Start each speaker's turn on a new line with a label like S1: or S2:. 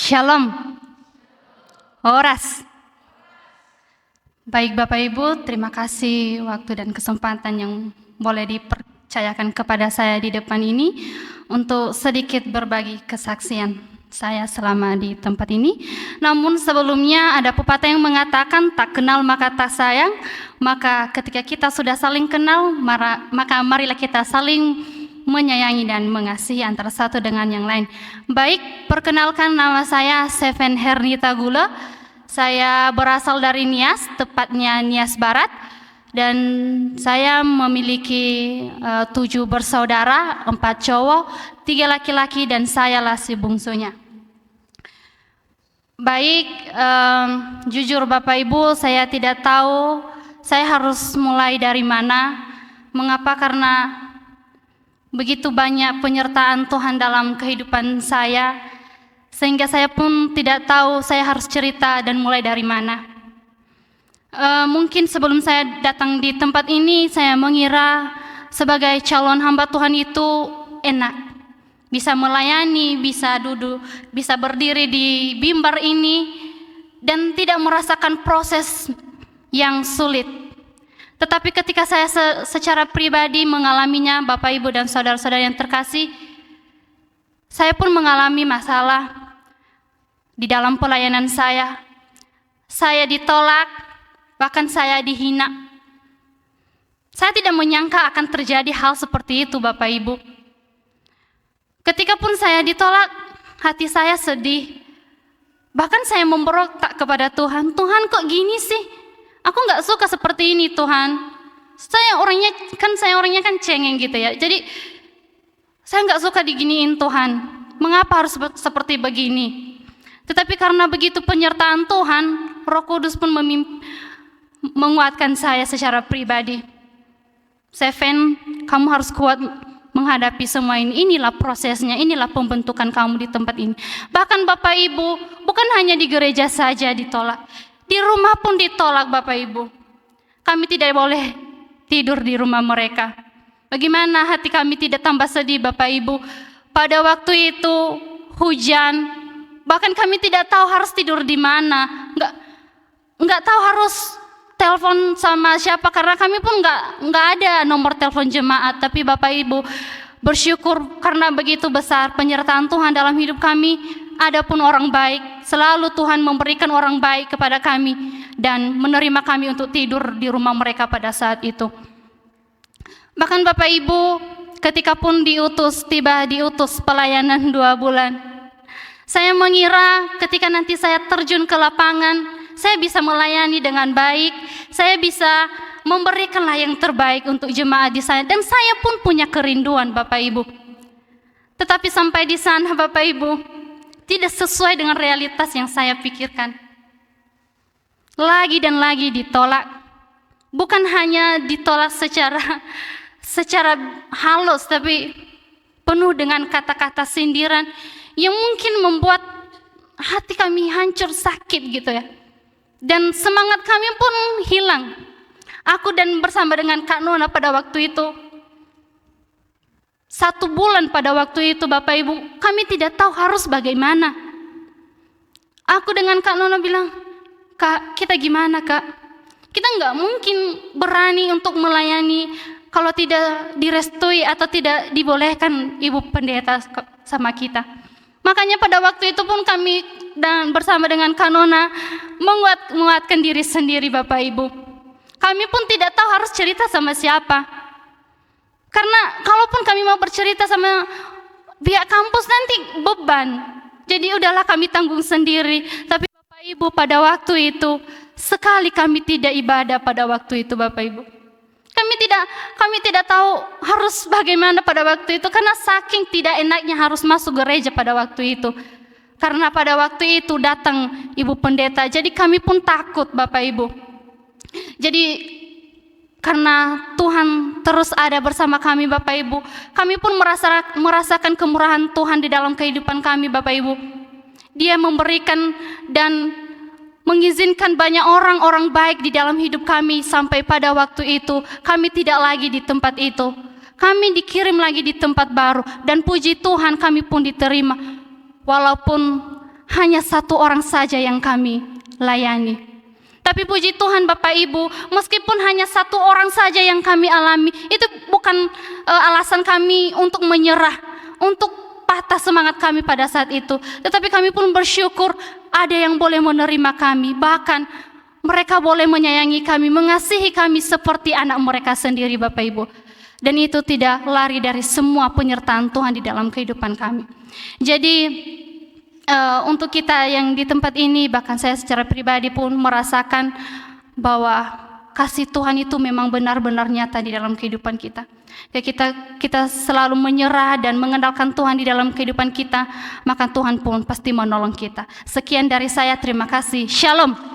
S1: Shalom. Horas. Baik Bapak Ibu, terima kasih waktu dan kesempatan yang boleh dipercayakan kepada saya di depan ini untuk sedikit berbagi kesaksian saya selama di tempat ini. Namun sebelumnya ada pepatah yang mengatakan tak kenal maka tak sayang. Maka ketika kita sudah saling kenal, maka marilah kita saling menyayangi dan mengasihi antara satu dengan yang lain. Baik, perkenalkan nama saya Seven Hernita Gula. Saya berasal dari Nias, tepatnya Nias Barat. Dan saya memiliki 7 bersaudara, 4 cowok, 3 laki-laki, dan sayalah si bungsunya. Baik, jujur Bapak Ibu, saya tidak tahu saya harus mulai dari mana. Mengapa? Karena begitu banyak penyertaan Tuhan dalam kehidupan saya, sehingga saya pun tidak tahu saya harus cerita dan mulai dari mana. Mungkin sebelum saya datang di tempat ini, saya mengira sebagai calon hamba Tuhan itu enak, bisa melayani, bisa duduk, bisa berdiri di mimbar ini, dan tidak merasakan proses yang sulit. Tetapi ketika saya secara pribadi mengalaminya, Bapak Ibu dan saudara-saudara yang terkasih, saya pun mengalami masalah di dalam pelayanan saya. Saya ditolak, bahkan saya dihina. Saya tidak menyangka akan terjadi hal seperti itu, Bapak Ibu. Ketika pun saya ditolak, hati saya sedih. Bahkan saya memberontak kepada Tuhan. Tuhan kok gini sih? Aku nggak suka seperti ini Tuhan. Saya orangnya kan cengeng gitu ya. Jadi saya nggak suka diginiin Tuhan. Mengapa harus seperti begini? Tetapi karena begitu penyertaan Tuhan, Roh Kudus pun menguatkan saya secara pribadi. Seven, kamu harus kuat menghadapi semua ini. Inilah prosesnya, inilah pembentukan kamu di tempat ini. Bahkan Bapak Ibu, bukan hanya di gereja saja ditolak. Di rumah pun ditolak Bapak Ibu. Kami tidak boleh tidur di rumah mereka. Bagaimana hati kami tidak tambah sedih Bapak Ibu. Pada waktu itu hujan, bahkan kami tidak tahu harus tidur di mana. Nggak tahu harus telepon sama siapa, karena kami pun nggak ada nomor telepon jemaat. Tapi Bapak Ibu bersyukur karena begitu besar penyertaan Tuhan dalam hidup kami. Adapun orang baik, selalu Tuhan memberikan orang baik kepada kami dan menerima kami untuk tidur di rumah mereka pada saat itu. Bahkan Bapak Ibu, ketika pun diutus pelayanan 2 bulan, saya mengira ketika nanti saya terjun ke lapangan, saya bisa melayani dengan baik, saya bisa memberikanlah yang terbaik untuk jemaat di sana, dan saya pun punya kerinduan Bapak Ibu. Tetapi sampai di sana Bapak Ibu, tidak sesuai dengan realitas yang saya pikirkan. Lagi dan lagi ditolak. Bukan hanya ditolak secara halus, tapi penuh dengan kata-kata sindiran yang mungkin membuat hati kami hancur, sakit gitu ya. Dan semangat kami pun hilang. Aku dan bersama dengan Kak Nona pada waktu itu, 1 bulan pada waktu itu Bapak Ibu, kami tidak tahu harus bagaimana. Aku dengan Kak Nona bilang, Kak, kita gimana Kak? Kita nggak mungkin berani untuk melayani kalau tidak direstui atau tidak dibolehkan Ibu Pendeta sama kita. Makanya pada waktu itu pun kami dan bersama dengan Kak Nona menguatkan diri sendiri Bapak Ibu. Kami pun tidak tahu harus cerita sama siapa. Karena kalaupun kami mau bercerita sama pihak kampus nanti beban. Jadi udahlah kami tanggung sendiri. Tapi Bapak Ibu pada waktu itu, sekali kami tidak ibadah pada waktu itu Bapak Ibu. Kami tidak tahu harus bagaimana pada waktu itu, karena saking tidak enaknya harus masuk gereja pada waktu itu. Karena pada waktu itu datang Ibu Pendeta, jadi kami pun takut Bapak Ibu. Jadi karena Tuhan terus ada bersama kami Bapak Ibu, kami pun merasakan kemurahan Tuhan di dalam kehidupan kami Bapak Ibu. Dia memberikan dan mengizinkan banyak orang-orang baik di dalam hidup kami. Sampai pada waktu itu kami tidak lagi di tempat itu, kami dikirim lagi di tempat baru. Dan puji Tuhan kami pun diterima. Walaupun hanya satu orang saja yang kami layani. Tapi puji Tuhan Bapak Ibu, meskipun hanya satu orang saja yang kami alami, itu bukan alasan kami untuk menyerah, untuk patah semangat kami pada saat itu. Tetapi kami pun bersyukur ada yang boleh menerima kami, bahkan mereka boleh menyayangi kami, mengasihi kami seperti anak mereka sendiri Bapak Ibu. Dan itu tidak lari dari semua penyertaan Tuhan di dalam kehidupan kami. Jadi untuk kita yang di tempat ini, bahkan saya secara pribadi pun merasakan bahwa kasih Tuhan itu memang benar-benar nyata di dalam kehidupan kita. Kita selalu menyerah dan mengandalkan Tuhan di dalam kehidupan kita, maka Tuhan pun pasti menolong kita. Sekian dari saya, terima kasih. Shalom.